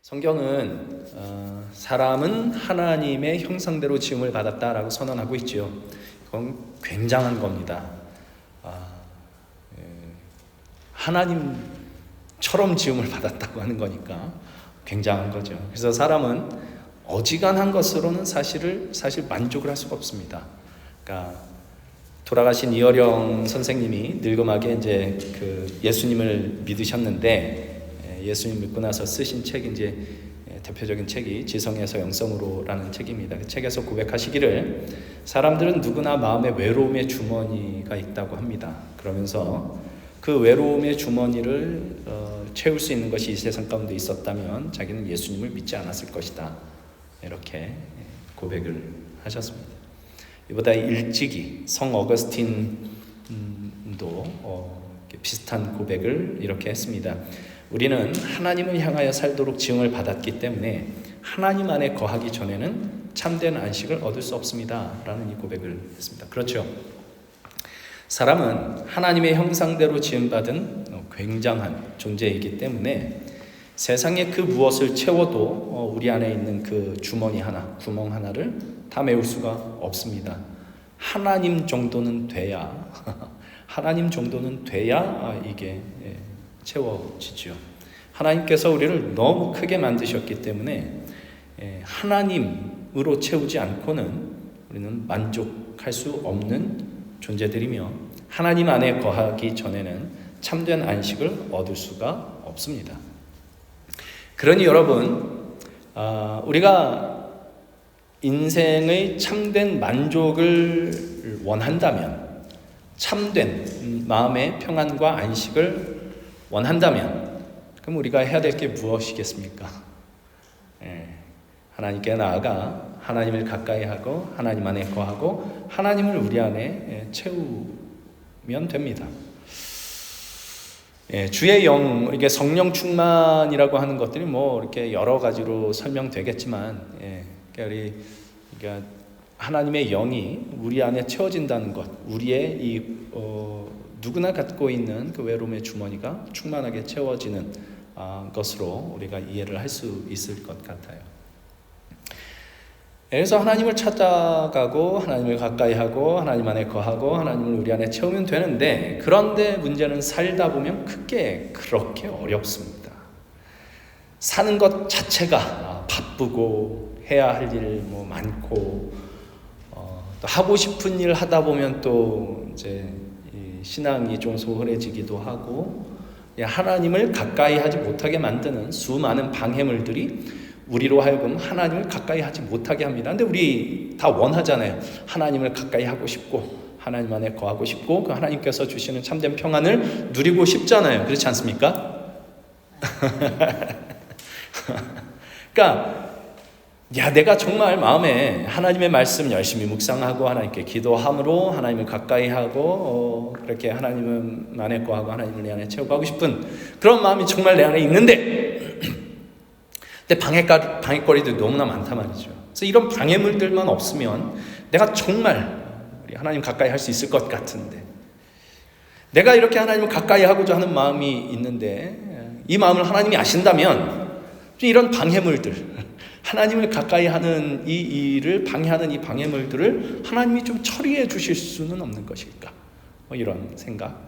성경은 사람은 하나님의 형상대로 지음을 받았다라고 선언하고 있지요. 그건 굉장한 겁니다. 하나님처럼 지음을 받았다고 하는 거니까 굉장한 거죠. 그래서 사람은 어지간한 것으로는 사실 만족을 할 수가 없습니다. 그러니까 돌아가신 이어령 선생님이 늙음하게 이제 예수님을 믿으셨는데, 예수님 믿고 나서 쓰신 책이 이제 대표적인 책이 지성에서 영성으로라는 책입니다. 그 책에서 고백하시기를 사람들은 누구나 마음에 외로움의 주머니가 있다고 합니다. 그러면서 그 외로움의 주머니를 채울 수 있는 것이 이 세상 가운데 있었다면 자기는 예수님을 믿지 않았을 것이다. 이렇게 고백을 하셨습니다. 이보다 일찍이 성 어거스틴도 비슷한 고백을 이렇게 했습니다. 우리는 하나님을 향하여 살도록 지음을 받았기 때문에 하나님 안에 거하기 전에는 참된 안식을 얻을 수 없습니다. 라는 이 고백을 했습니다. 그렇죠. 사람은 하나님의 형상대로 지음받은 굉장한 존재이기 때문에 세상에 그 무엇을 채워도 우리 안에 있는 그 주머니 하나, 구멍 하나를 다 메울 수가 없습니다. 하나님 정도는 돼야 이게 채워지죠. 하나님께서 우리를 너무 크게 만드셨기 때문에 하나님으로 채우지 않고는 우리는 만족할 수 없는 존재들이며 하나님 안에 거하기 전에는 참된 안식을 얻을 수가 없습니다. 그러니 여러분, 우리가 인생의 참된 만족을 원한다면, 참된 마음의 평안과 안식을 원한다면, 그럼 우리가 해야 될 게 무엇이겠습니까? 하나님께 나아가 하나님을 가까이 하고 하나님 안에 거하고 하나님을 우리 안에 채우면 됩니다. 주의 영, 이게 성령 충만이라고 하는 것들이 이렇게 여러 가지로 설명되겠지만, 그러니까 하나님의 영이 우리 안에 채워진다는 것, 우리의 누구나 갖고 있는 그 외로움의 주머니가 충만하게 채워지는 것으로 우리가 이해를 할 수 있을 것 같아요. 그래서 하나님을 찾아가고 하나님을 가까이 하고 하나님 안에 거하고 하나님을 우리 안에 채우면 되는데, 그런데 문제는 살다 보면 그렇게 어렵습니다. 사는 것 자체가 바쁘고 해야 할 일 많고, 또 하고 싶은 일 하다 보면 또 이제 신앙이 좀 소홀해지기도 하고, 하나님을 가까이 하지 못하게 만드는 수많은 방해물들이 우리로 하여금 하나님을 가까이 하지 못하게 합니다. 근데 우리 다 원하잖아요. 하나님을 가까이 하고 싶고 하나님 안에 거하고 싶고 그 하나님께서 주시는 참된 평안을 누리고 싶잖아요. 그렇지 않습니까? 그러니까 내가 정말 마음에 하나님의 말씀 열심히 묵상하고 하나님께 기도함으로 하나님을 가까이 하고 그렇게 하나님 안에 거하고 하나님을 내 안에 채우고 하고 싶은 그런 마음이 정말 내 안에 있는데, 근데 방해거리들이 너무나 많단 말이죠. 그래서 이런 방해물들만 없으면 내가 정말 하나님 가까이 할 수 있을 것 같은데, 내가 이렇게 하나님을 가까이 하고자 하는 마음이 있는데 이 마음을 하나님이 아신다면 이런 방해물들, 하나님을 가까이 하는 이 일을 방해하는 이 방해물들을 하나님이 좀 처리해 주실 수는 없는 것일까? 이런 생각.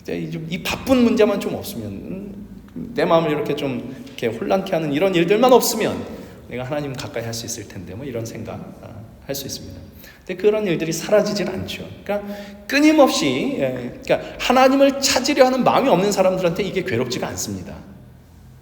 이 바쁜 문제만 좀 없으면, 내 마음을 이렇게 좀 이렇게 혼란케 하는 이런 일들만 없으면 내가 하나님 가까이 할 수 있을 텐데, 이런 생각 할 수 있습니다. 근데 그런 일들이 사라지질 않죠. 그러니까 끊임없이, 그러니까 하나님을 찾으려 하는 마음이 없는 사람들한테 이게 괴롭지가 않습니다.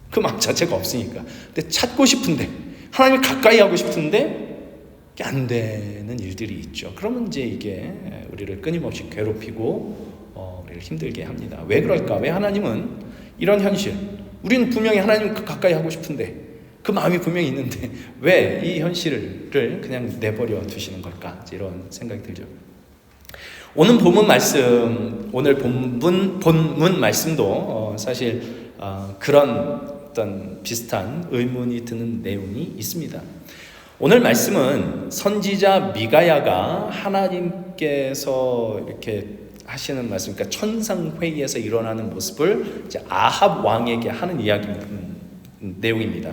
그 마음 자체가 없으니까. 근데 찾고 싶은데, 하나님을 가까이 하고 싶은데 이게 안 되는 일들이 있죠. 그러면 이제 이게 우리를 끊임없이 괴롭히고 우리를 힘들게 합니다. 왜 그럴까? 왜 하나님은 이런 현실, 우리는 분명히 하나님 가까이 하고 싶은데 그 마음이 분명히 있는데 왜 이 현실을 그냥 내버려 두시는 걸까? 이런 생각이 들죠. 오늘 본문 말씀도 사실 그런 어떤 비슷한 의문이 드는 내용이 있습니다. 오늘 말씀은 선지자 미가야가 하나님께서 이렇게 하시는 말씀, 그러니까 천상회의에서 일어나는 모습을 이제 아합 왕에게 하는 이야기입니다. 내용입니다.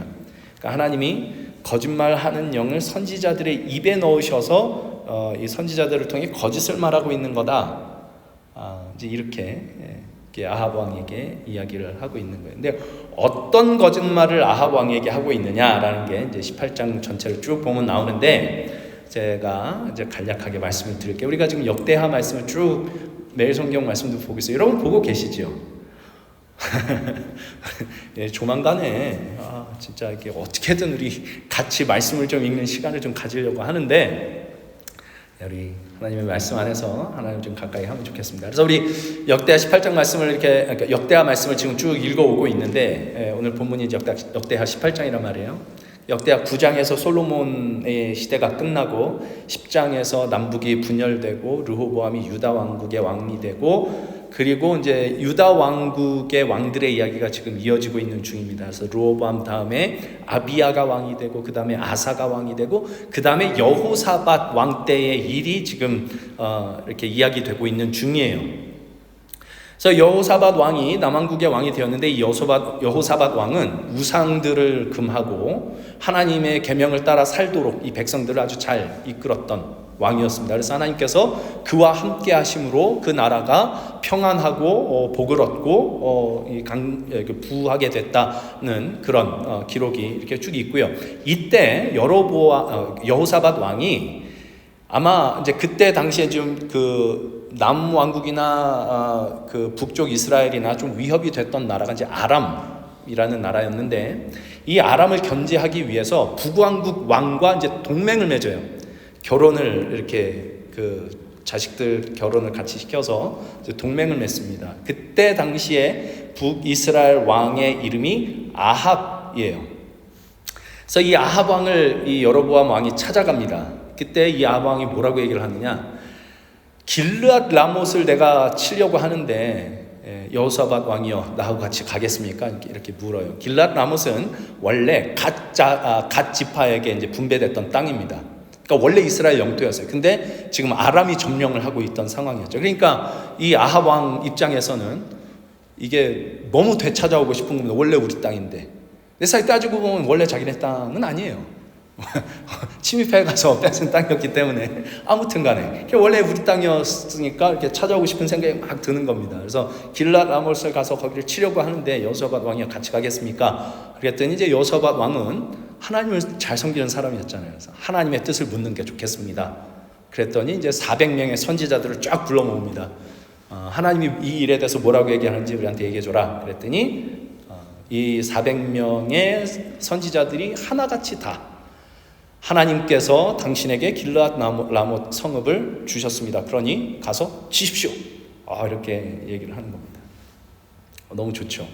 그러니까 하나님이 거짓말하는 영을 선지자들의 입에 넣으셔서 이 선지자들을 통해 거짓을 말하고 있는 거다. 이제 이렇게 아합 왕에게 이야기를 하고 있는 거예요. 근데 어떤 거짓말을 아합 왕에게 하고 있느냐라는 게 이제 18장 전체를 쭉 보면 나오는데 제가 이제 간략하게 말씀을 드릴게요. 우리가 지금 역대하 말씀을 쭉 매일 성경 말씀도 보고 있어요. 여러분 보고 계시죠? 예, 조만간에 진짜 이렇게 어떻게든 우리 같이 말씀을 좀 읽는 시간을 좀 가지려고 하는데 우리 하나님의 말씀 안에서 하나님 좀 가까이 하면 좋겠습니다. 그래서 우리 역대하 18장 말씀을 이렇게 역대하 말씀을 지금 쭉 읽어오고 있는데 오늘 본문이 역대하 18장이란 말이에요. 역대하 9장에서 솔로몬의 시대가 끝나고 10장에서 남북이 분열되고 르호보암이 유다 왕국의 왕이 되고 그리고 이제 유다 왕국의 왕들의 이야기가 지금 이어지고 있는 중입니다. 그래서 르호보암 다음에 아비야가 왕이 되고 그 다음에 아사가 왕이 되고 그 다음에 여호사밧 왕 때의 일이 지금 이렇게 이야기되고 있는 중이에요. 그래서 여호사밧 왕이 남왕국의 왕이 되었는데 이 여호사밧 왕은 우상들을 금하고 하나님의 계명을 따라 살도록 이 백성들을 아주 잘 이끌었던 왕이었습니다. 그래서 하나님께서 그와 함께 하심으로 그 나라가 평안하고 복을 얻고 부하게 됐다는 그런 기록이 이렇게 쭉 있고요. 이때 여호사밧 왕이 아마 이제 그때 당시에 좀 그 남왕국이나 그 북쪽 이스라엘이나 좀 위협이 됐던 나라가 이제 아람이라는 나라였는데 이 아람을 견제하기 위해서 북왕국 왕과 이제 동맹을 맺어요. 결혼을 이렇게 그 자식들 결혼을 같이 시켜서 이제 동맹을 맺습니다. 그때 당시에 북이스라엘 왕의 이름이 아합이에요. 그래서 이 아합 왕을 이 여로보암 왕이 찾아갑니다. 그때 이 아합 왕이 뭐라고 얘기를 하느냐? 길르앗 라못을 내가 치려고 하는데 여호사밧 왕이여 나하고 같이 가겠습니까? 이렇게 물어요. 길르앗 라못은 원래 갓 지파에게 이제 분배됐던 땅입니다. 그러니까 원래 이스라엘 영토였어요. 근데 지금 아람이 점령을 하고 있던 상황이었죠. 그러니까 이 아합 왕 입장에서는 이게 너무 되찾아오고 싶은 겁니다. 원래 우리 땅인데. 내 사이 따지고 보면 원래 자기네 땅은 아니에요. 침입해 가서 뺏은 땅이었기 때문에 아무튼 간에 원래 우리 땅이었으니까 이렇게 찾아오고 싶은 생각이 막 드는 겁니다. 그래서 길랏 라못을 가서 거기를 치려고 하는데 여호사밧 왕이 같이 가겠습니까? 그랬더니 이제 여호사밧 왕은 하나님을 잘 섬기는 사람이었잖아요. 그래서 하나님의 뜻을 묻는 게 좋겠습니다. 그랬더니 이제 400명의 선지자들을 쫙 불러 모읍니다. 하나님이 이 일에 대해서 뭐라고 얘기하는지 우리한테 얘기해줘라. 그랬더니 이 400명의 선지자들이 하나같이 다 하나님께서 당신에게 길르앗 라못 성읍을 주셨습니다. 그러니 가서 치십시오. 이렇게 얘기를 하는 겁니다. 너무 좋죠.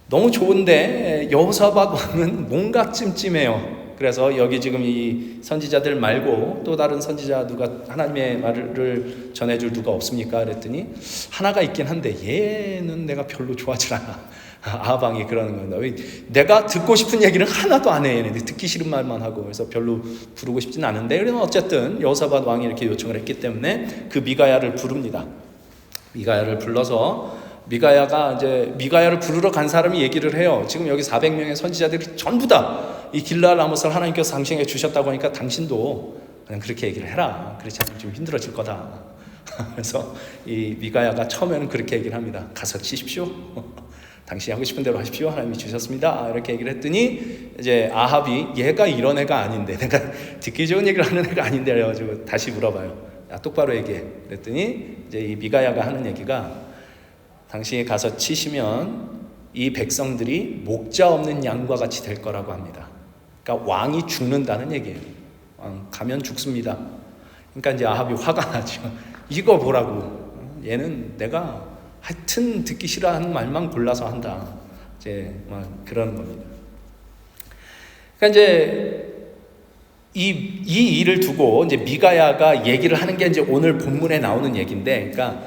너무 좋은데 여호사밧 왕은 뭔가 찜찜해요. 그래서 여기 지금 이 선지자들 말고 또 다른 선지자 누가 하나님의 말을 전해줄 누가 없습니까? 그랬더니 하나가 있긴 한데 얘는 내가 별로 좋아하지 않아. 아방이 그러는 겁니다. 내가 듣고 싶은 얘기는 하나도 안 해. 듣기 싫은 말만 하고 그래서 별로 부르고 싶진 않은데 그러나 어쨌든 여호사밧 왕이 이렇게 요청을 했기 때문에 그 미가야를 부릅니다. 미가야를 불러서 미가야를 부르러 간 사람이 얘기를 해요. 지금 여기 400명의 선지자들이 전부 다 이 길르앗 라못을 하나님께서 당신에게 주셨다고 하니까 당신도 그냥 그렇게 얘기를 해라. 그렇지 않으면 좀 힘들어질 거다. 그래서 이 미가야가 처음에는 그렇게 얘기를 합니다. 가서 치십시오. 당신이 하고 싶은 대로 하십시오. 하나님이 주셨습니다. 이렇게 얘기를 했더니 이제 아합이 얘가 이런 애가 아닌데 내가 듣기 좋은 얘기를 하는 애가 아닌데 그래가지고 다시 물어봐요. 야, 똑바로 얘기해. 그랬더니 이제 이 미가야가 하는 얘기가 당신이 가서 치시면 이 백성들이 목자 없는 양과 같이 될 거라고 합니다. 그러니까 왕이 죽는다는 얘기예요. 가면 죽습니다. 그러니까 이제 아합이 화가 나죠. 이거 보라고. 얘는 내가 하여튼 듣기 싫어하는 말만 골라서 한다. 이제 막 그러는 겁니다. 그러니까 이제 이 일을 두고 이제 미가야가 얘기를 하는 게 이제 오늘 본문에 나오는 얘기인데, 그러니까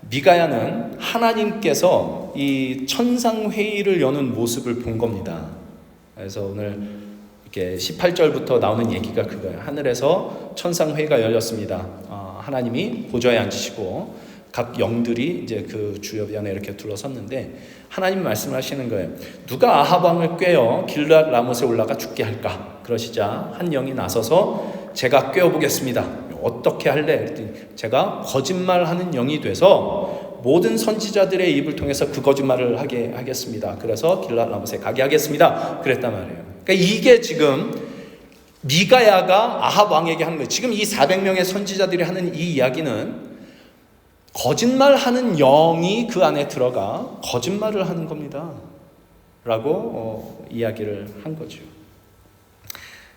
미가야는 하나님께서 이 천상 회의를 여는 모습을 본 겁니다. 그래서 오늘 이렇게 18절부터 나오는 얘기가 그거예요. 하늘에서 천상 회의가 열렸습니다. 하나님이 보좌에 앉으시고 각 영들이 이제 그 주변에 이렇게 둘러섰는데 하나님 말씀하시는 거예요. 누가 아합 왕을 꾀어 길르앗 라못에 올라가 죽게 할까? 그러시자 한 영이 나서서 제가 꾀어 보겠습니다. 어떻게 할래? 그랬더니 제가 거짓말하는 영이 돼서 모든 선지자들의 입을 통해서 그 거짓말을 하게 하겠습니다. 그래서 길르앗 라못에 가게 하겠습니다. 그랬단 말이에요. 그러니까 이게 지금 미가야가 아합 왕에게 하는 거예요. 지금 이 400명의 선지자들이 하는 이 이야기는 거짓말하는 영이 그 안에 들어가 거짓말을 하는 겁니다. 라고 이야기를 한 거죠.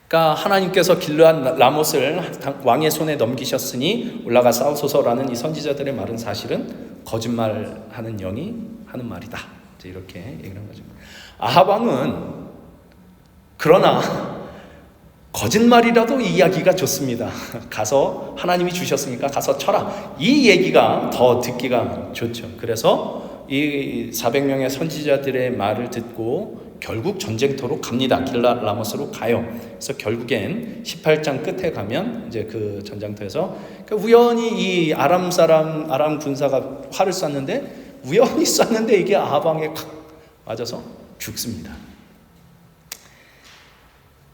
그러니까 하나님께서 길르앗 라못을 왕의 손에 넘기셨으니 올라가 싸우소서라는 이 선지자들의 말은 사실은 거짓말하는 영이 하는 말이다. 이렇게 얘기를 한 거죠. 아합 왕은 그러나 거짓말이라도 이야기가 좋습니다. 가서 하나님이 주셨으니까 가서 쳐라. 이 얘기가 더 듣기가 좋죠. 그래서 이 400명의 선지자들의 말을 듣고 결국 전쟁터로 갑니다. 길르앗 라못으로 가요. 그래서 결국엔 18장 끝에 가면 이제 그 전장터에서 우연히 이 아람 군사가 활을 쐈는데 우연히 쐈는데 이게 아합 왕에 맞아서 죽습니다.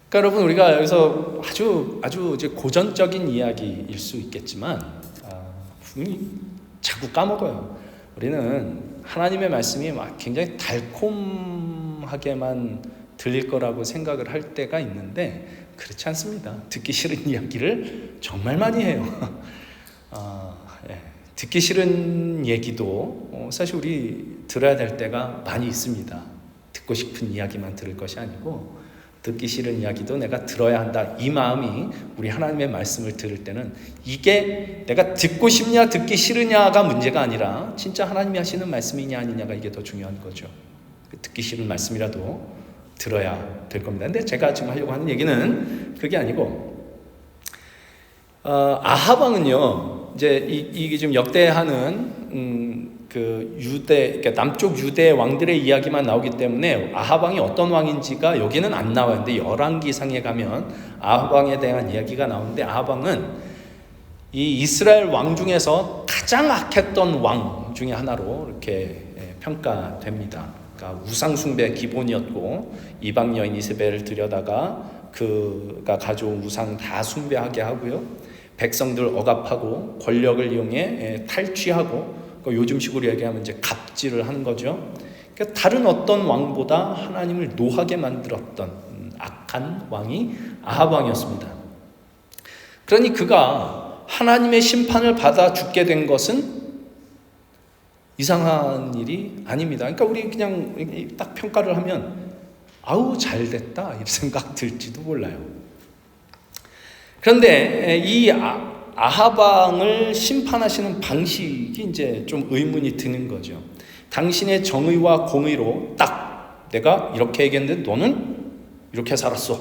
그러니까 여러분 우리가 여기서 아주 이제 고전적인 이야기일 수 있겠지만 분명히 자꾸 까먹어요. 우리는 하나님의 말씀이 막 굉장히 달콤하게만 들릴 거라고 생각을 할 때가 있는데 그렇지 않습니다. 듣기 싫은 이야기를 정말 많이 해요. 듣기 싫은 얘기도 사실 우리 들어야 될 때가 많이 있습니다. 듣고 싶은 이야기만 들을 것이 아니고 듣기 싫은 이야기도 내가 들어야 한다. 이 마음이 우리 하나님의 말씀을 들을 때는 이게 내가 듣고 싶냐 듣기 싫으냐가 문제가 아니라 진짜 하나님이 하시는 말씀이냐 아니냐가 이게 더 중요한 거죠. 듣기 싫은 말씀이라도 들어야 될 겁니다. 근데 제가 지금 하려고 하는 얘기는 그게 아니고 아합 왕은요 이제 이게 지금 역대하는 그 유대, 그러니까 남쪽 유대 왕들의 이야기만 나오기 때문에 아합 왕이 어떤 왕인지가 여기는 안 나와요. 근데 열왕기상에 가면 아합 왕에 대한 이야기가 나오는데 아합 왕은 이 이스라엘 왕 중에서 가장 악했던 왕 중에 하나로 이렇게 평가됩니다. 그러니까 우상 숭배 기본이었고 이방 여인 이세벨을 들여다가 그가 가져온 우상 다 숭배하게 하고요. 백성들 억압하고 권력을 이용해 탈취하고 요즘식으로 얘기하면 이제 갑질을 하는 거죠. 그러니까 다른 어떤 왕보다 하나님을 노하게 만들었던 악한 왕이 아합 왕이었습니다. 그러니 그가 하나님의 심판을 받아 죽게 된 것은 이상한 일이 아닙니다. 그러니까 우리 그냥 딱 평가를 하면 아우 잘 됐다 이런 생각 들지도 몰라요. 그런데 이 아합 왕을 심판하시는 방식이 이제 좀 의문이 드는 거죠. 당신의 정의와 공의로 딱 내가 이렇게 얘기했는데 너는 이렇게 살았어.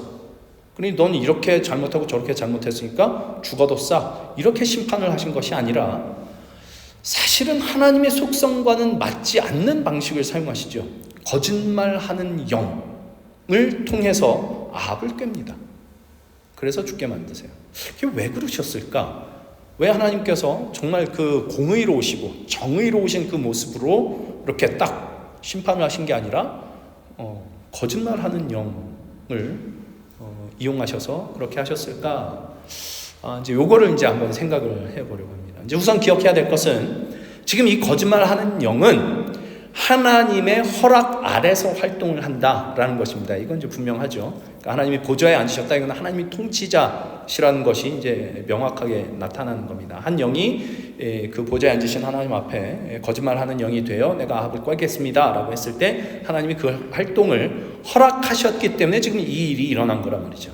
그러니 너는 이렇게 잘못하고 저렇게 잘못했으니까 죽어도 싸. 이렇게 심판을 하신 것이 아니라 사실은 하나님의 속성과는 맞지 않는 방식을 사용하시죠. 거짓말하는 영을 통해서 아합을 꿰입니다. 그래서 죽게 만드세요. 이게 왜 그러셨을까? 왜 하나님께서 정말 그 공의로우시고 정의로우신 그 모습으로 이렇게 딱 심판을 하신 게 아니라 거짓말하는 영을 이용하셔서 그렇게 하셨을까? 이제 요거를 이제 한번 생각을 해보려고 합니다. 이제 우선 기억해야 될 것은 지금 이 거짓말하는 영은 하나님의 허락 아래서 활동을 한다라는 것입니다. 이건 이제 분명하죠. 그러니까 하나님이 보좌에 앉으셨다. 이건 하나님이 통치자시라는 것이 이제 명확하게 나타나는 겁니다. 한 영이 그 보좌에 앉으신 하나님 앞에 거짓말하는 영이 되어 내가 아합을 꿰겠습니다라고 했을 때 하나님이 그 활동을 허락하셨기 때문에 지금 이 일이 일어난 거란 말이죠.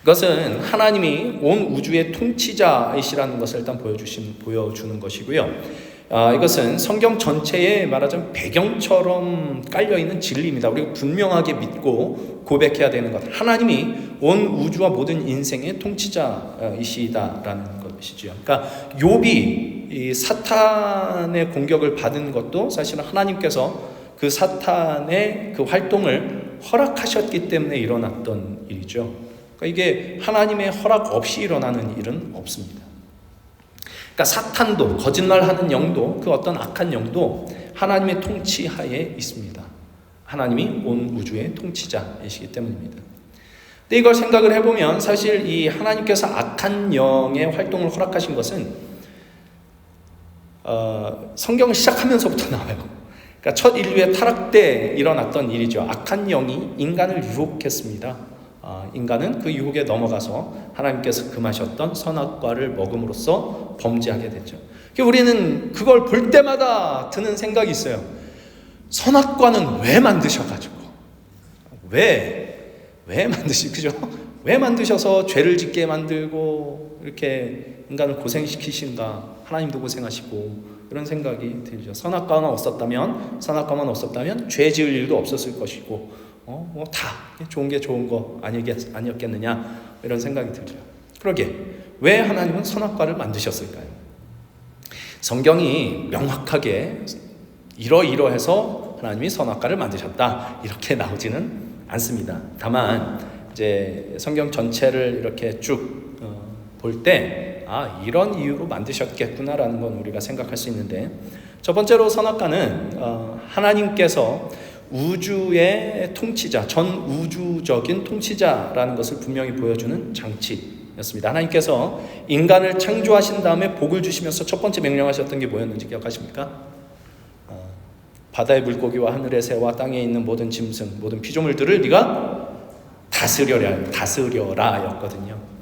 이것은 하나님이 온 우주의 통치자이시라는 것을 일단 보여주는 것이고요. 이것은 성경 전체에 말하자면 배경처럼 깔려있는 진리입니다. 우리가 분명하게 믿고 고백해야 되는 것. 하나님이 온 우주와 모든 인생의 통치자이시다라는 것이죠. 그러니까 욥이 이 사탄의 공격을 받은 것도 사실은 하나님께서 그 사탄의 그 활동을 허락하셨기 때문에 일어났던 일이죠. 그러니까 이게 하나님의 허락 없이 일어나는 일은 없습니다. 그러니까 사탄도, 거짓말하는 영도, 그 어떤 악한 영도 하나님의 통치하에 있습니다. 하나님이 온 우주의 통치자이시기 때문입니다. 근데 이걸 생각을 해보면 사실 이 하나님께서 악한 영의 활동을 허락하신 것은 성경을 시작하면서부터 나와요. 그러니까 첫 인류의 타락 때 일어났던 일이죠. 악한 영이 인간을 유혹했습니다. 인간은 그 유혹에 넘어가서 하나님께서 금하셨던 선악과를 먹음으로써 범죄하게 됐죠. 우리는 그걸 볼 때마다 드는 생각이 있어요. 선악과는 왜 만드셔가지고 왜 그죠? 왜 만드셔서 죄를 짓게 만들고 이렇게 인간을 고생시키신가? 하나님도 고생하시고 그런 생각이 들죠. 선악과만 없었다면 죄 지을 일도 없었을 것이고 다 좋은 게 좋은 거 아니었겠느냐 이런 생각이 들죠. 그러게 왜 하나님은 선악과를 만드셨을까요? 성경이 명확하게 이러이러해서 하나님이 선악과를 만드셨다 이렇게 나오지는 않습니다. 다만 이제 성경 전체를 이렇게 쭉 볼 때 이런 이유로 만드셨겠구나라는 건 우리가 생각할 수 있는데, 첫 번째로 선악과는 하나님께서 우주의 통치자, 전 우주적인 통치자라는 것을 분명히 보여주는 장치였습니다. 하나님께서 인간을 창조하신 다음에 복을 주시면서 첫 번째 명령하셨던 게 뭐였는지 기억하십니까? 바다의 물고기와 하늘의 새와 땅에 있는 모든 짐승, 모든 피조물들을 네가 다스려라 였거든요.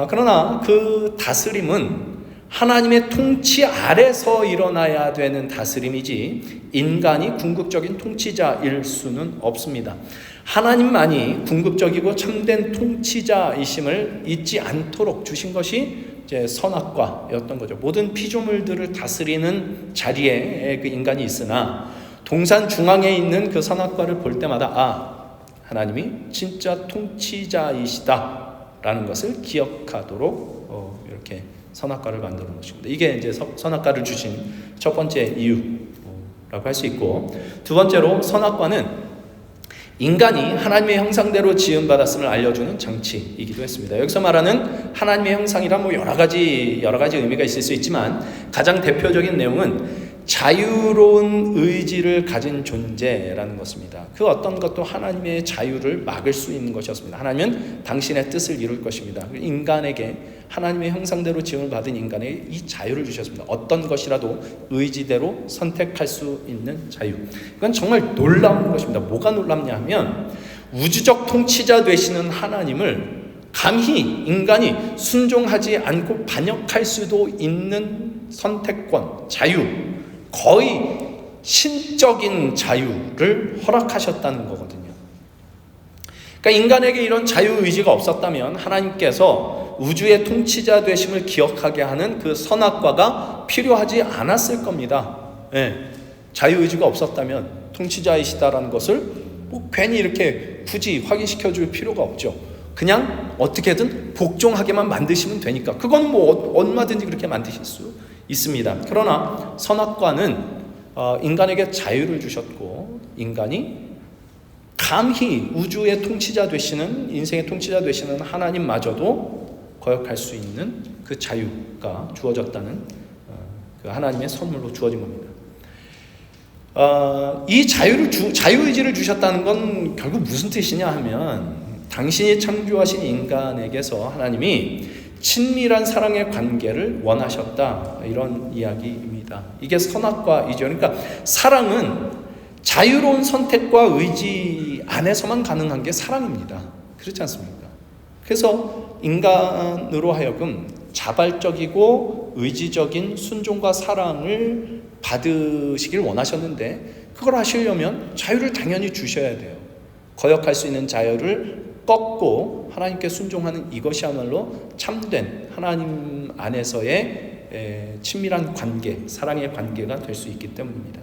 그러나 그 다스림은 하나님의 통치 아래서 일어나야 되는 다스림이지 인간이 궁극적인 통치자일 수는 없습니다. 하나님만이 궁극적이고 참된 통치자이심을 잊지 않도록 주신 것이 이제 선악과였던 거죠. 모든 피조물들을 다스리는 자리에 그 인간이 있으나 동산 중앙에 있는 그 선악과를 볼 때마다 하나님이 진짜 통치자이시다 라는 것을 기억하도록 이렇게 선악과를 만드는 것입니다. 이게 이제 선악과를 주신 첫 번째 이유라고 할 수 있고, 두 번째로 선악과는 인간이 하나님의 형상대로 지음받았음을 알려주는 장치이기도 했습니다. 여기서 말하는 하나님의 형상이란 여러 가지 의미가 있을 수 있지만 가장 대표적인 내용은 자유로운 의지를 가진 존재라는 것입니다. 그 어떤 것도 하나님의 자유를 막을 수 있는 것이었습니다. 하나님은 당신의 뜻을 이룰 것입니다. 인간에게 하나님의 형상대로 지음을 받은 인간에게 이 자유를 주셨습니다. 어떤 것이라도 의지대로 선택할 수 있는 자유. 이건 정말 놀라운 것입니다. 뭐가 놀랍냐 하면 우주적 통치자 되시는 하나님을 감히 인간이 순종하지 않고 반역할 수도 있는 선택권, 자유, 거의 신적인 자유를 허락하셨다는 거거든요. 그러니까 인간에게 이런 자유의지가 없었다면 하나님께서 우주의 통치자 되심을 기억하게 하는 그 선악과가 필요하지 않았을 겁니다. 자유의지가 없었다면 통치자이시다라는 것을 괜히 이렇게 굳이 확인시켜 줄 필요가 없죠. 그냥 어떻게든 복종하게만 만드시면 되니까 그건 얼마든지 그렇게 만드실 수 있습니다. 그러나 선악과는 인간에게 자유를 주셨고 인간이 감히 우주의 통치자 되시는, 인생의 통치자 되시는 하나님마저도 거역할 수 있는 그 자유가 주어졌다는 그 하나님의 선물로 주어진 겁니다. 이 자유의지를 주셨다는 건 결국 무슨 뜻이냐 하면 당신이 창조하신 인간에게서 하나님이 친밀한 사랑의 관계를 원하셨다, 이런 이야기입니다. 이게 선악과이죠. 그러니까 사랑은 자유로운 선택과 의지 안에서만 가능한 게 사랑입니다. 그렇지 않습니까? 그래서 인간으로 하여금 자발적이고 의지적인 순종과 사랑을 받으시길 원하셨는데 그걸 하시려면 자유를 당연히 주셔야 돼요. 거역할 수 있는 자유를 꺾고 하나님께 순종하는 이것이야말로 참된 하나님 안에서의 친밀한 관계, 사랑의 관계가 될 수 있기 때문입니다.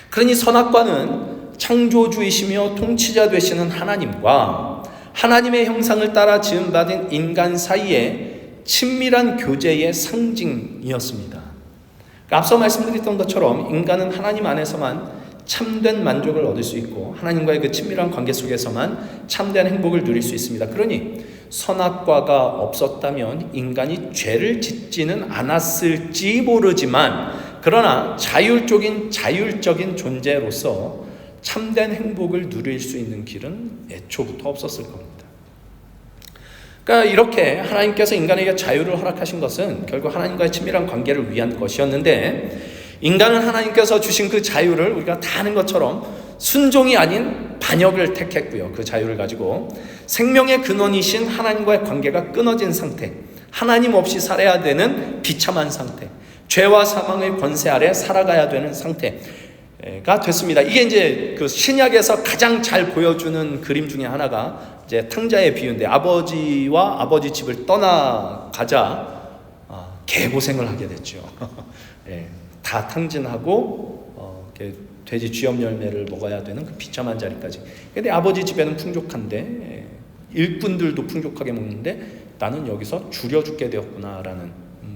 그러니 선악과는 창조주이시며 통치자 되시는 하나님과 하나님의 형상을 따라 지음받은 인간 사이에 친밀한 교제의 상징이었습니다. 앞서 말씀드렸던 것처럼 인간은 하나님 안에서만 참된 만족을 얻을 수 있고 하나님과의 그 친밀한 관계 속에서만 참된 행복을 누릴 수 있습니다. 그러니 선악과가 없었다면 인간이 죄를 짓지는 않았을지 모르지만 그러나 자율적인 존재로서 참된 행복을 누릴 수 있는 길은 애초부터 없었을 겁니다. 그러니까 이렇게 하나님께서 인간에게 자유를 허락하신 것은 결국 하나님과의 친밀한 관계를 위한 것이었는데 인간은 하나님께서 주신 그 자유를 우리가 다 아는 것처럼 순종이 아닌 반역을 택했고요. 그 자유를 가지고 생명의 근원이신 하나님과의 관계가 끊어진 상태, 하나님 없이 살아야 되는 비참한 상태, 죄와 사망의 권세 아래 살아가야 되는 상태가 됐습니다. 이게 이제 그 신약에서 가장 잘 보여주는 그림 중에 하나가 이제 탕자의 비유인데 아버지와 아버지 집을 떠나가자 개고생을 하게 됐죠. 예, 다 탕진하고 돼지 쥐염 열매를 먹어야 되는 그 비참한 자리까지. 근데 아버지 집에는 풍족한데 일꾼들도 풍족하게 먹는데 나는 여기서 줄여 죽게 되었구나라는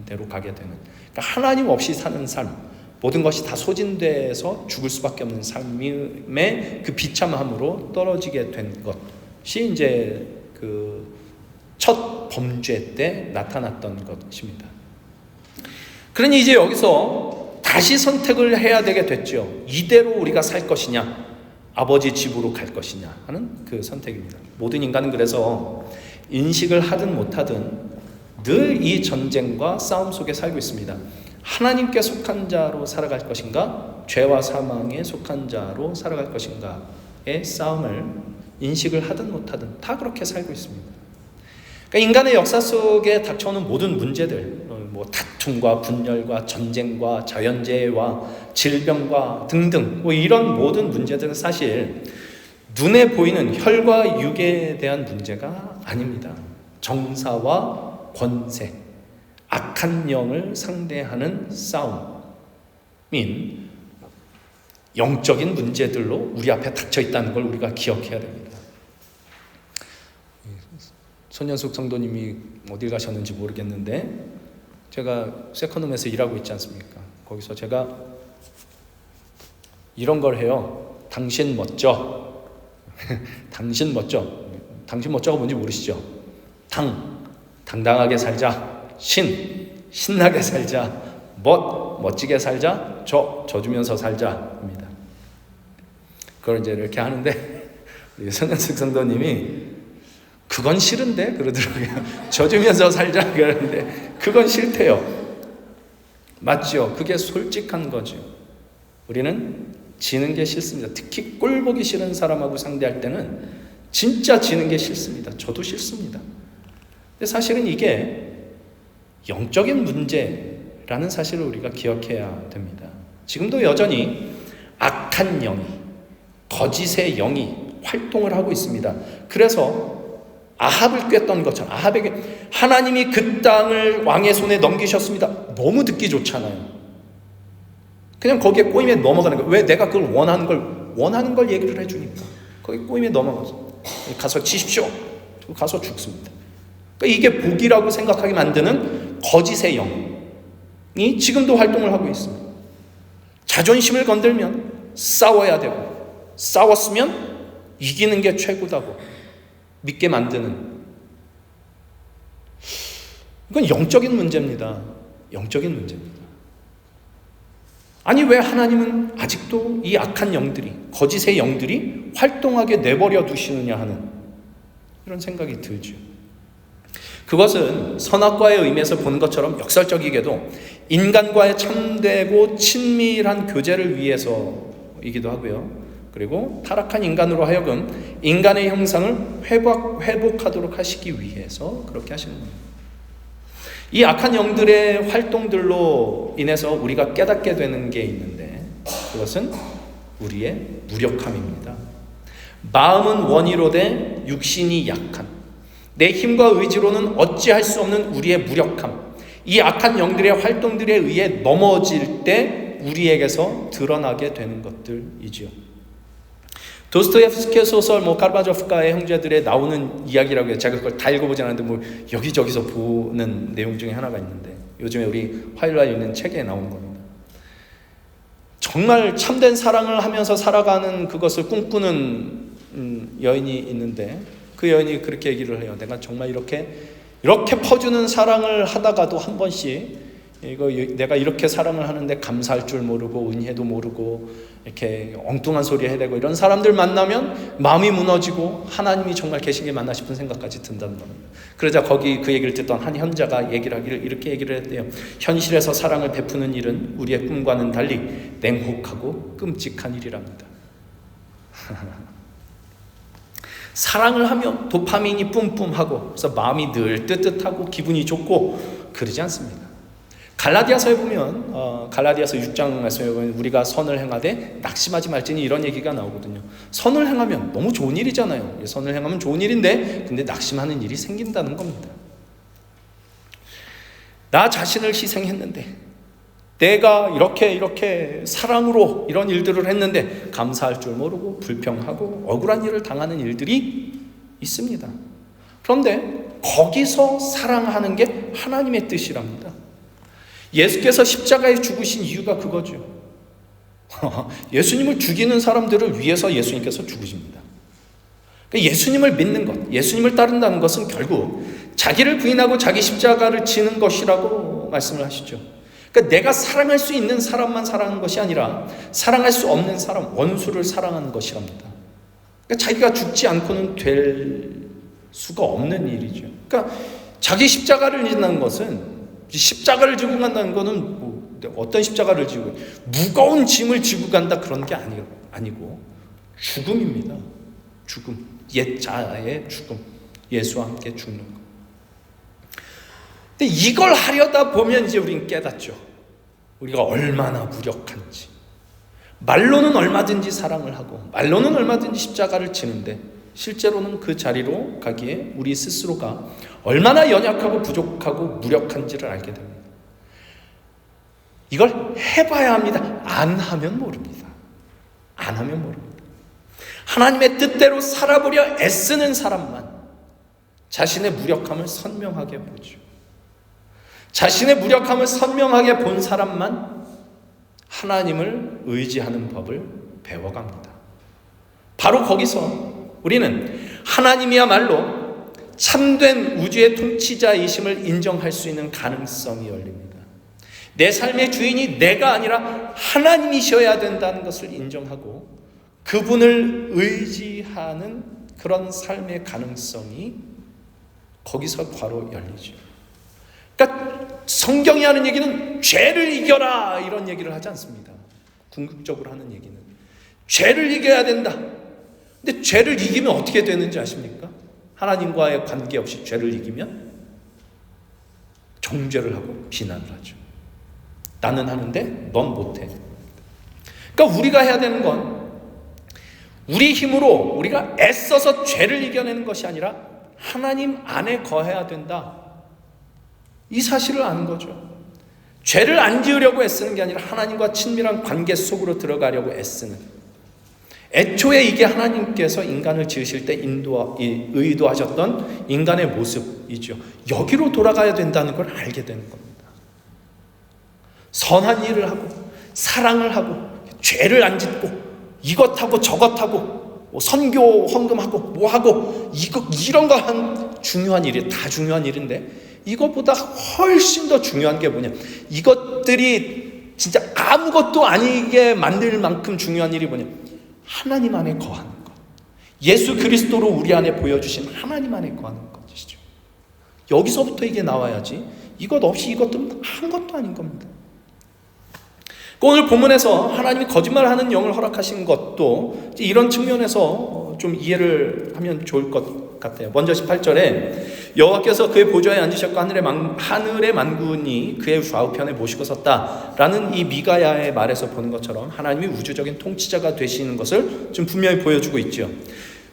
대로 가게 되는. 그러니까 하나님 없이 사는 삶, 모든 것이 다 소진돼서 죽을 수밖에 없는 삶의 그 비참함으로 떨어지게 된 것이 이제 그 첫 범죄 때 나타났던 것입니다. 그러니 이제 여기서 다시 선택을 해야 되게 됐죠. 이대로 우리가 살 것이냐, 아버지 집으로 갈 것이냐 하는 그 선택입니다. 모든 인간은 그래서 인식을 하든 못하든 늘 이 전쟁과 싸움 속에 살고 있습니다. 하나님께 속한 자로 살아갈 것인가, 죄와 사망에 속한 자로 살아갈 것인가의 싸움을 인식을 하든 못하든 다 그렇게 살고 있습니다. 그러니까 인간의 역사 속에 닥쳐오는 모든 문제들, 뭐 다툼과 분열과 전쟁과 자연재해와 질병과 등등 뭐 이런 모든 문제들은 사실 눈에 보이는 혈과 육에 대한 문제가 아닙니다. 정사와 권세, 악한 영을 상대하는 싸움인 영적인 문제들로 우리 앞에 닥쳐 있다는 걸 우리가 기억해야 됩니다. 손현숙 성도님이 어딜 가셨는지 모르겠는데 제가 세컨홈에서 일하고 있지 않습니까? 거기서 제가 이런 걸 해요. 당신 멋져. 당신 멋져. 당신 멋져가 뭔지 모르시죠? 당당하게 살자. 신나게 살자. 멋지게 살자. 져주면서 살자입니다. 그걸 이제 이렇게 하는데 우리 손현숙 성도님이 그건 싫은데 그러더라고요. 져주면서 살자 그러는데 그건 싫대요. 맞죠? 그게 솔직한 거죠. 우리는 지는 게 싫습니다. 특히 꼴 보기 싫은 사람하고 상대할 때는 진짜 지는 게 싫습니다. 저도 싫습니다. 근데 사실은 이게 영적인 문제라는 사실을 우리가 기억해야 됩니다. 지금도 여전히 악한 영이, 거짓의 영이 활동을 하고 있습니다. 그래서 아합을 꿰던 것처럼 아합에게 하나님이 그 땅을 왕의 손에 넘기셨습니다. 너무 듣기 좋잖아요. 그냥 거기에 꼬임에 넘어가는 거예요. 왜? 내가 그걸 원하는 걸 얘기를 해주니까 거기 꼬임에 넘어가서 가서 치십시오. 가서 죽습니다. 그러니까 이게 복이라고 생각하게 만드는 거짓의 영이 지금도 활동을 하고 있습니다. 자존심을 건들면 싸워야 되고 싸웠으면 이기는 게 최고다고 믿게 만드는, 이건 영적인 문제입니다. 영적인 문제입니다. 아니 왜 하나님은 아직도 이 악한 영들이, 거짓의 영들이 활동하게 내버려 두시느냐 하는 이런 생각이 들죠. 그것은 선악과의 의미에서 보는 것처럼 역설적이게도 인간과의 참되고 친밀한 교제를 위해서이기도 하고요. 그리고 타락한 인간으로 하여금 인간의 형상을 회복하도록 하시기 위해서 그렇게 하시는 겁니다. 이 악한 영들의 활동들로 인해서 우리가 깨닫게 되는 게 있는데 그것은 우리의 무력함입니다. 마음은 원이로되 육신이 약한, 내 힘과 의지로는 어찌할 수 없는 우리의 무력함, 이 악한 영들의 활동들에 의해 넘어질 때 우리에게서 드러나게 되는 것들이지요. 도스토옙스키의 소설 카르바조프가의 형제들에 나오는 이야기라고 해요. 제가 그걸 다 읽어보지 않았는데 여기저기서 보는 내용 중에 하나가 있는데 요즘에 우리 화요일날 읽는 책에 나오는 겁니다. 정말 참된 사랑을 하면서 살아가는 그것을 꿈꾸는 여인이 있는데, 그 여인이 그렇게 얘기를 해요. 내가 정말 이렇게 퍼주는 사랑을 하다가도 한 번씩 내가 이렇게 사랑을 하는데 감사할 줄 모르고 은혜도 모르고 이렇게 엉뚱한 소리 해대고 이런 사람들 만나면 마음이 무너지고 하나님이 정말 계신 게 맞나 싶은 생각까지 든다는 겁니다. 그러자 거기 그 얘기를 듣던 한 현자가 이렇게 얘기를 했대요. 현실에서 사랑을 베푸는 일은 우리의 꿈과는 달리 냉혹하고 끔찍한 일이랍니다. 사랑을 하면 도파민이 뿜뿜하고 그래서 마음이 늘 뜨뜻하고 기분이 좋고 그러지 않습니다. 갈라디아서에 보면 갈라디아서 6장 말씀에 보면 우리가 선을 행하되 낙심하지 말지니 이런 얘기가 나오거든요. 선을 행하면 너무 좋은 일이잖아요. 선을 행하면 좋은 일인데 근데 낙심하는 일이 생긴다는 겁니다. 나 자신을 희생했는데 내가 이렇게 사랑으로 이런 일들을 했는데 감사할 줄 모르고 불평하고 억울한 일을 당하는 일들이 있습니다. 그런데 거기서 사랑하는 게 하나님의 뜻이랍니다. 예수께서 십자가에 죽으신 이유가 그거죠. 예수님을 죽이는 사람들을 위해서 예수님께서 죽으십니다. 예수님을 믿는 것, 예수님을 따른다는 것은 결국 자기를 부인하고 자기 십자가를 지는 것이라고 말씀을 하시죠. 그러니까 내가 사랑할 수 있는 사람만 사랑하는 것이 아니라 사랑할 수 없는 사람, 원수를 사랑하는 것이랍니다. 그러니까 자기가 죽지 않고는 될 수가 없는 일이죠. 그러니까 자기 십자가를 지는 것은 십자가를 지고 간다는 것은 어떤 십자가를 지고 무거운 짐을 지고 간다 그런 게 아니고 죽음입니다. 죽음, 옛 자아의 죽음, 예수와 함께 죽는 것. 근데 이걸 하려다 보면 이제 우리는 깨닫죠. 우리가 얼마나 무력한지. 말로는 얼마든지 사랑을 하고 말로는 얼마든지 십자가를 지는데 실제로는 그 자리로 가기에 우리 스스로가 얼마나 연약하고 부족하고 무력한지를 알게 됩니다. 이걸 해봐야 합니다. 안 하면 모릅니다. 안 하면 모릅니다. 하나님의 뜻대로 살아보려 애쓰는 사람만 자신의 무력함을 선명하게 보죠. 자신의 무력함을 선명하게 본 사람만 하나님을 의지하는 법을 배워갑니다. 바로 거기서 우리는 하나님이야말로 참된 우주의 통치자이심을 인정할 수 있는 가능성이 열립니다. 내 삶의 주인이 내가 아니라 하나님이셔야 된다는 것을 인정하고 그분을 의지하는 그런 삶의 가능성이 거기서 바로 열리죠. 그러니까 성경이 하는 얘기는 죄를 이겨라 이런 얘기를 하지 않습니다. 궁극적으로 하는 얘기는 죄를 이겨야 된다. 근데 죄를 이기면 어떻게 되는지 아십니까? 하나님과의 관계없이 죄를 이기면 정죄를 하고 비난을 하죠. 나는 하는데 넌 못해. 그러니까 우리가 해야 되는 건 우리 힘으로 우리가 애써서 죄를 이겨내는 것이 아니라 하나님 안에 거해야 된다. 이 사실을 아는 거죠. 죄를 안 지으려고 애쓰는 게 아니라 하나님과 친밀한 관계 속으로 들어가려고 애쓰는. 애초에 이게 하나님께서 인간을 지으실 때 의도하셨던 인간의 모습이죠. 여기로 돌아가야 된다는 걸 알게 되는 겁니다. 선한 일을 하고 사랑을 하고 죄를 안 짓고 이것하고 저것하고 선교 헌금하고 뭐하고 이런 거 한 중요한 일이 다 중요한 일인데 이것보다 훨씬 더 중요한 게 뭐냐, 이것들이 진짜 아무것도 아니게 만들 만큼 중요한 일이 뭐냐, 하나님 안에 거하는 것. 예수 그리스도로 우리 안에 보여주신 하나님 안에 거하는 것이죠. 여기서부터 이게 나와야지 이것 없이 이것들은 아무것도 아닌 겁니다. 오늘 본문에서 하나님이 거짓말하는 영을 허락하신 것도 이런 측면에서 좀 이해를 하면 좋을 것 같아요. 먼저 18절에 여호와께서 그의 보좌에 앉으셨고 하늘의 만군이 그의 좌우편에 모시고 섰다라는 이 미가야의 말에서 보는 것처럼 하나님이 우주적인 통치자가 되시는 것을 좀 분명히 보여주고 있죠.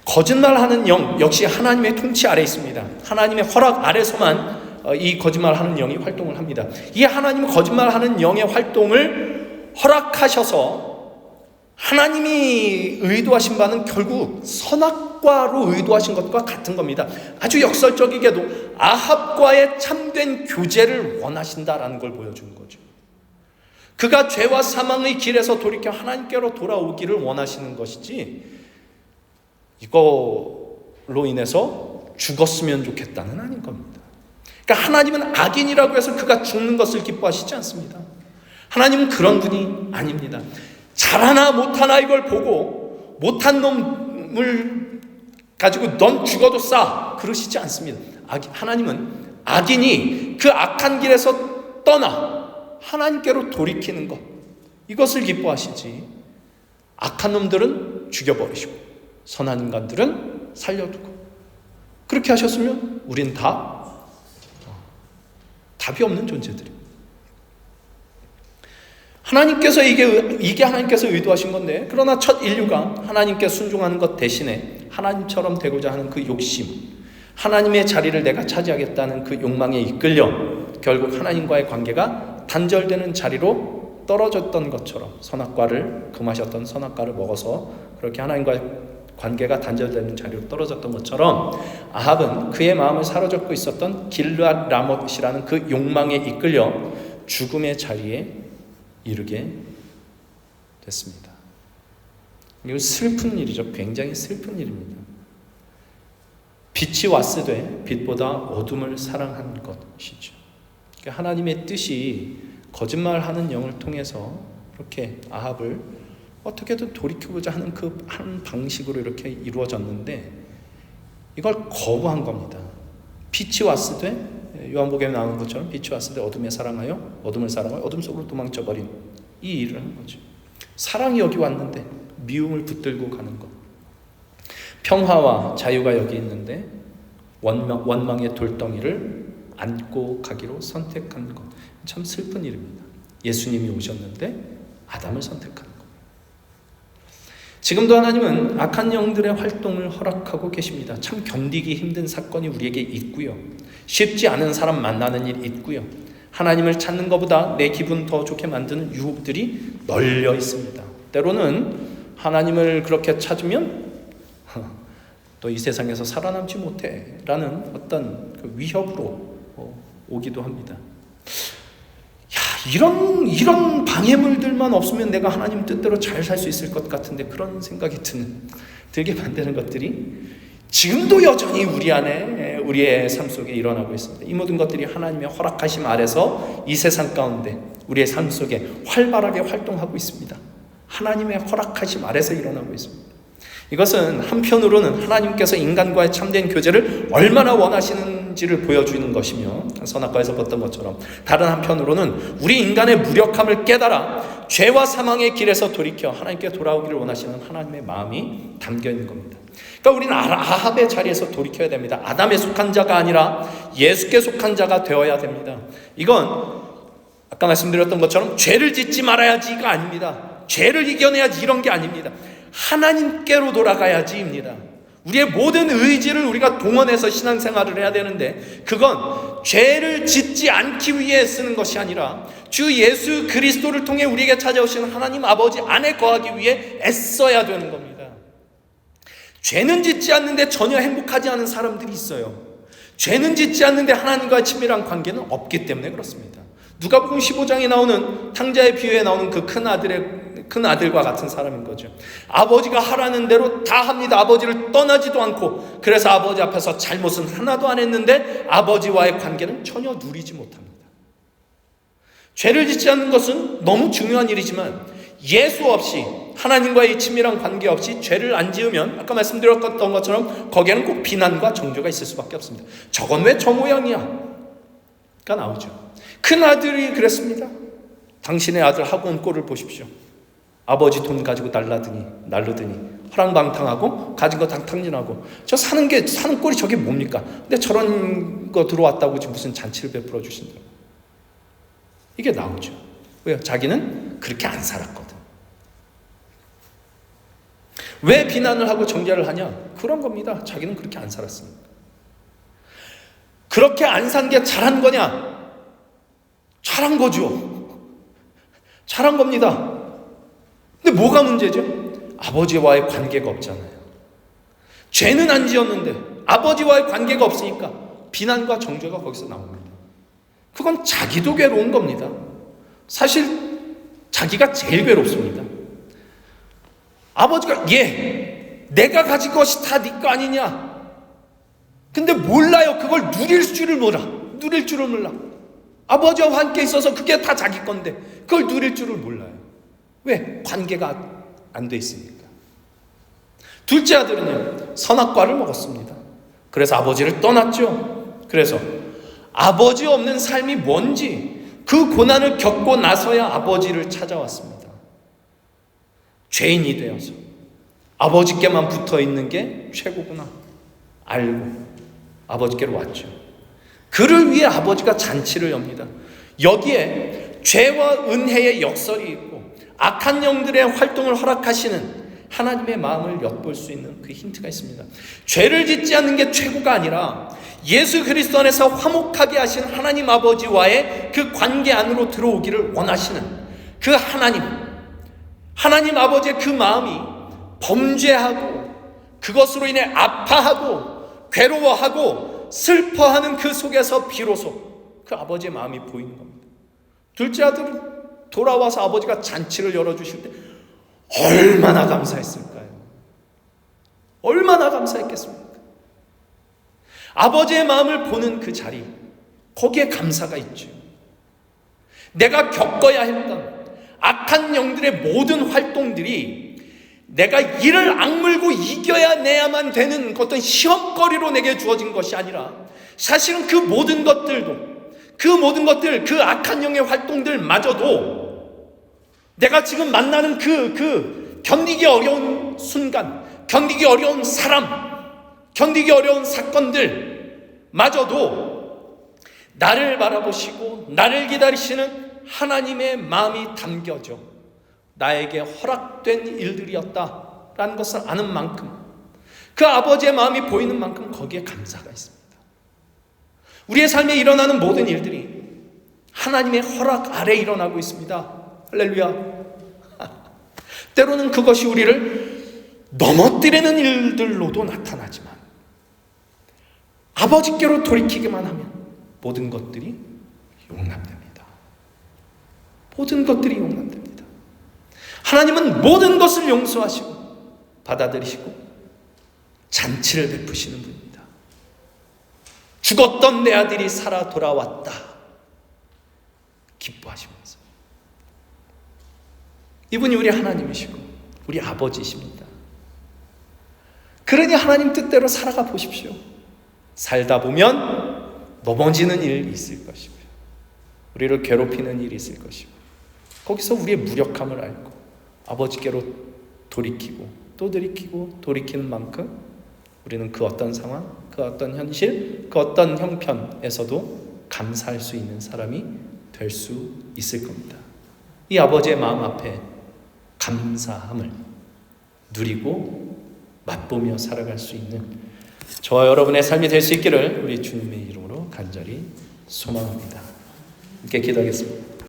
거짓말하는 영 역시 하나님의 통치 아래 있습니다. 하나님의 허락 아래서만 이 거짓말하는 영이 활동을 합니다. 이 하나님은 거짓말하는 영의 활동을 허락하셔서 하나님이 의도하신 바는 결국 선악과로 의도하신 것과 같은 겁니다. 아주 역설적이게도 아합과의 참된 교제를 원하신다라는 걸 보여주는 거죠. 그가 죄와 사망의 길에서 돌이켜 하나님께로 돌아오기를 원하시는 것이지 이걸로 인해서 죽었으면 좋겠다는 아닌 겁니다. 그러니까 하나님은 악인이라고 해서 그가 죽는 것을 기뻐하시지 않습니다. 하나님은 그런 분이 아닙니다. 잘하나 못하나 이걸 보고 못한 놈을 가지고 넌 죽어도 싸 그러시지 않습니다. 하나님은 악인이 그 악한 길에서 떠나 하나님께로 돌이키는 것, 이것을 기뻐하시지 악한 놈들은 죽여버리시고 선한 인간들은 살려두고 그렇게 하셨으면 우린 다 답이 없는 존재들입니다. 하나님께서 이게 하나님께서 의도하신 건데, 그러나 첫 인류가 하나님께 순종하는 것 대신에 하나님처럼 되고자 하는 그 욕심, 하나님의 자리를 내가 차지하겠다는 그 욕망에 이끌려 결국 하나님과의 관계가 단절되는 자리로 떨어졌던 것처럼, 선악과를 금하셨던 선악과를 먹어서 그렇게 하나님과의 관계가 단절되는 자리로 떨어졌던 것처럼 아합은 그의 마음을 사로잡고 있었던 길르앗 라못이라는 그 욕망에 이끌려 죽음의 자리에 이르게 됐습니다. 이거 슬픈 일이죠. 굉장히 슬픈 일입니다. 빛이 왔으되 빛보다 어둠을 사랑한 것이죠. 그러니까 하나님의 뜻이 거짓말하는 영을 통해서 이렇게 아합을 어떻게든 돌이켜보자 하는 그 한 방식으로 이렇게 이루어졌는데 이걸 거부한 겁니다. 빛이 왔으되, 요한복음에 나오는 것처럼 빛이 왔으되 어둠을 사랑하여 어둠 속으로 도망쳐버린 이 일을 한 거죠. 사랑이 여기 왔는데 미움을 붙들고 가는 것. 평화와 자유가 여기 있는데 원망의 돌덩이를 안고 가기로 선택한 것. 참 슬픈 일입니다. 예수님이 오셨는데 아담을 선택하는 것. 지금도 하나님은 악한 영들의 활동을 허락하고 계십니다. 참 견디기 힘든 사건이 우리에게 있고요. 쉽지 않은 사람 만나는 일이 있고요. 하나님을 찾는 것보다 내 기분 더 좋게 만드는 유혹들이 널려 있습니다. 때로는 하나님을 그렇게 찾으면 또 이 세상에서 살아남지 못해 라는 어떤 그 위협으로 오기도 합니다. 이런 방해물들만 없으면 내가 하나님 뜻대로 잘 살 수 있을 것 같은데, 그런 생각이 들게 만드는 것들이 지금도 여전히 우리 안에, 우리의 삶 속에 일어나고 있습니다. 이 모든 것들이 하나님의 허락하심 아래서 이 세상 가운데 우리의 삶 속에 활발하게 활동하고 있습니다. 하나님의 허락하심 아래서 일어나고 있습니다. 이것은 한편으로는 하나님께서 인간과의 참된 교제를 얼마나 원하시는지를 보여주는 것이며, 선악과에서 봤던 것처럼 다른 한편으로는 우리 인간의 무력함을 깨달아 죄와 사망의 길에서 돌이켜 하나님께 돌아오기를 원하시는 하나님의 마음이 담겨 있는 겁니다. 그러니까 우리는 아합의 자리에서 돌이켜야 됩니다. 아담에 속한 자가 아니라 예수께 속한 자가 되어야 됩니다. 이건 아까 말씀드렸던 것처럼 죄를 짓지 말아야지가 아닙니다. 죄를 이겨내야지 이런 게 아닙니다. 하나님께로 돌아가야지입니다. 우리의 모든 의지를 우리가 동원해서 신앙생활을 해야 되는데, 그건 죄를 짓지 않기 위해 쓰는 것이 아니라 주 예수 그리스도를 통해 우리에게 찾아오시는 하나님 아버지 안에 거하기 위해 애써야 되는 겁니다. 죄는 짓지 않는데 전혀 행복하지 않은 사람들이 있어요. 죄는 짓지 않는데 하나님과의 친밀한 관계는 없기 때문에 그렇습니다. 누가복음 15장에 나오는 탕자의 비유에 나오는 그 큰 아들과 같은 사람인 거죠. 아버지가 하라는 대로 다 합니다. 아버지를 떠나지도 않고, 그래서 아버지 앞에서 잘못은 하나도 안 했는데 아버지와의 관계는 전혀 누리지 못합니다. 죄를 짓지 않는 것은 너무 중요한 일이지만 예수 없이, 하나님과의 친밀한 관계 없이 죄를 안 지으면 아까 말씀드렸던 것처럼 거기에는 꼭 비난과 정죄가 있을 수밖에 없습니다. 저건 왜 저 모양이야? 가 나오죠. 큰 아들이 그랬습니다. 당신의 아들 하고 온 꼴을 보십시오. 아버지 돈 가지고 날르더니 허랑방탕하고 가진 거 탕탕진하고, 저 사는 꼴이 저게 뭡니까? 근데 저런 거 들어왔다고 지금 무슨 잔치를 베풀어 주신다고. 이게 나오죠. 왜요? 자기는 그렇게 안 살았거든. 왜 비난을 하고 정죄를 하냐? 그런 겁니다. 자기는 그렇게 안 살았으니까. 그렇게 안 산 게 잘한 거냐? 잘한 거죠. 잘한 겁니다. 근데 뭐가 문제죠? 아버지와의 관계가 없잖아요. 죄는 안 지었는데 아버지와의 관계가 없으니까 비난과 정죄가 거기서 나옵니다. 그건 자기도 괴로운 겁니다. 사실 자기가 제일 괴롭습니다. 아버지가 내가 가진 것이 다 네 거 아니냐. 근데 몰라요. 그걸 누릴 줄을 몰라. 아버지와 함께 있어서 그게 다 자기 건데 그걸 누릴 줄을 몰라요. 왜? 관계가 안 돼 있으니까. 둘째 아들은요, 선악과를 먹었습니다. 그래서 아버지를 떠났죠. 그래서 아버지 없는 삶이 뭔지 그 고난을 겪고 나서야 아버지를 찾아왔습니다. 죄인이 되어서 아버지께만 붙어 있는 게 최고구나 알고 아버지께로 왔죠. 그를 위해 아버지가 잔치를 엽니다. 여기에 죄와 은혜의 역설이 있고 악한 영들의 활동을 허락하시는 하나님의 마음을 엿볼 수 있는 그 힌트가 있습니다. 죄를 짓지 않는 게 최고가 아니라 예수 그리스도 안에서 화목하게 하신 하나님 아버지와의 그 관계 안으로 들어오기를 원하시는 그 하나님 아버지의 그 마음이 범죄하고 그것으로 인해 아파하고 괴로워하고 슬퍼하는 그 속에서 비로소 그 아버지의 마음이 보이는 겁니다. 둘째 아들은 돌아와서 아버지가 잔치를 열어주실 때 얼마나 감사했을까요? 얼마나 감사했겠습니까? 아버지의 마음을 보는 그 자리, 거기에 감사가 있죠. 내가 겪어야 했던 악한 영들의 모든 활동들이 내가 이를 악물고 이겨야 내야만 되는 어떤 시험거리로 내게 주어진 것이 아니라 사실은 그 모든 것들, 그 악한 영의 활동들마저도 내가 지금 만나는 그 견디기 어려운 순간, 견디기 어려운 사람, 견디기 어려운 사건들마저도 나를 바라보시고 나를 기다리시는 하나님의 마음이 담겨져 나에게 허락된 일들이었다라는 것을 아는 만큼, 그 아버지의 마음이 보이는 만큼 거기에 감사가 있습니다. 우리의 삶에 일어나는 모든 일들이 하나님의 허락 아래 일어나고 있습니다. 할렐루야. 때로는 그것이 우리를 넘어뜨리는 일들로도 나타나지만 아버지께로 돌이키기만 하면 모든 것들이 용납됩니다. 모든 것들이 용납됩니다. 하나님은 모든 것을 용서하시고 받아들이시고 잔치를 베푸시는 분입니다. 죽었던 내 아들이 살아 돌아왔다 기뻐하시면서, 이분이 우리 하나님이시고 우리 아버지이십니다. 그러니 하나님 뜻대로 살아가 보십시오. 살다 보면 넘어지는 일이 있을 것이고요, 우리를 괴롭히는 일이 있을 것이고, 거기서 우리의 무력함을 알고 아버지께로 돌이키고 또 돌이키는 만큼 우리는 그 어떤 상황, 그 어떤 현실, 그 어떤 형편에서도 감사할 수 있는 사람이 될 수 있을 겁니다. 이 아버지의 마음 앞에 감사함을 누리고 맛보며 살아갈 수 있는 저와 여러분의 삶이 될 수 있기를 우리 주님의 이름으로 간절히 소망합니다. 함께 기도하겠습니다.